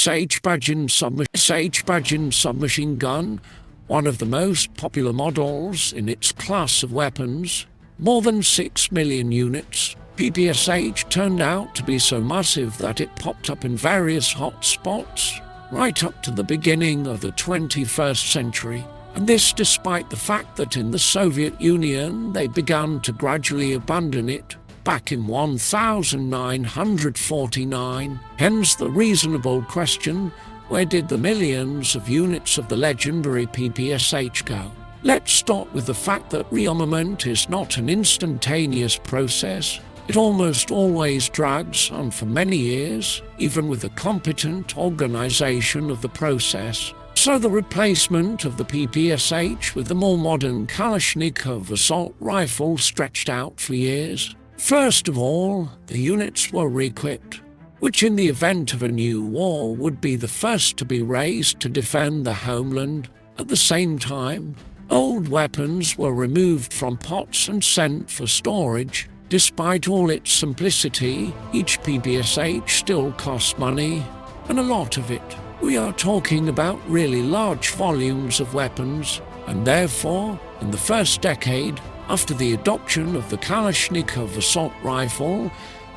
Shpagin submachine gun, one of the most popular models in its class of weapons, more than 6 million units. PPSh turned out to be so massive that it popped up in various hot spots right up to the beginning of the 21st century. And this despite the fact that in the Soviet Union they began to gradually abandon it back in 1949. Hence the reasonable question, where did the millions of units of the legendary PPSh go? Let's start with the fact that rearmament is not an instantaneous process. It almost always drags on for many years, even with a competent organization of the process. So the replacement of the PPSh with the more modern Kalashnikov assault rifle stretched out for years. First of all, the units were re-equipped, which in the event of a new war would be the first to be raised to defend the homeland. At the same time, old weapons were removed from pots and sent for storage. Despite all its simplicity, each PPSh still costs money, and a lot of it. We are talking about really large volumes of weapons, and therefore, in the first decade after the adoption of the Kalashnikov assault rifle,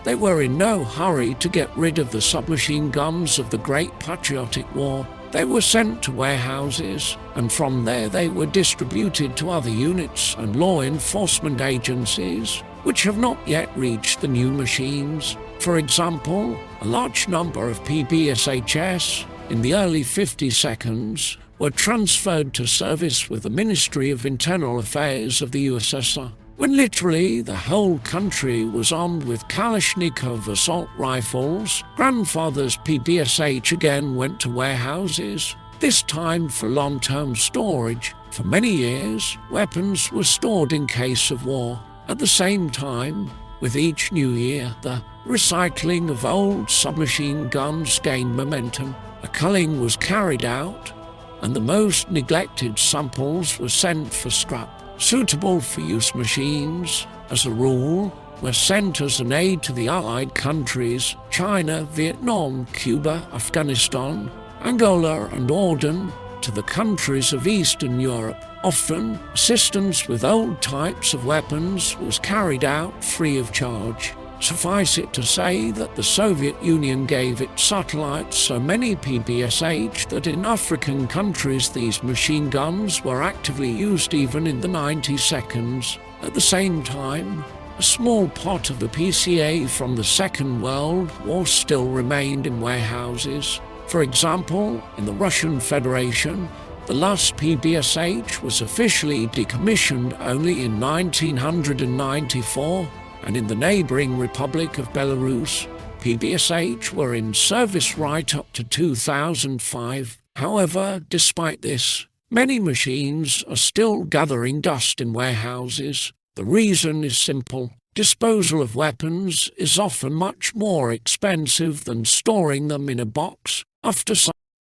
they were in no hurry to get rid of the submachine guns of the Great Patriotic War. They were sent to warehouses, and from there they were distributed to other units and law enforcement agencies, which have not yet reached the new machines. For example, a large number of PPShs in the early 52nds were transferred to service with the Ministry of Internal Affairs of the USSR, when literally the whole country was armed with Kalashnikov assault rifles. Grandfather's PPSh again went to warehouses, this time for long-term storage. For many years, weapons were stored in case of war. At the same time, with each new year, the recycling of old submachine guns gained momentum. A culling was carried out, and the most neglected samples were sent for scrap. Suitable for use machines, as a rule, were sent as an aid to the Allied countries China, Vietnam, Cuba, Afghanistan, Angola and Ordan, to the countries of Eastern Europe. Often, assistance with old types of weapons was carried out free of charge. Suffice it to say that the Soviet Union gave its satellites so many PPSh that in African countries these machine guns were actively used even in the 90s. At the same time, a small pot of the PCA from the Second World War still remained in warehouses. For example, in the Russian Federation, the last PPSh was officially decommissioned only in 1994, and in the neighboring Republic of Belarus, PPSh were in service right up to 2005. However, despite this, many machines are still gathering dust in warehouses. The reason is simple. Disposal of weapons is often much more expensive than storing them in a box. After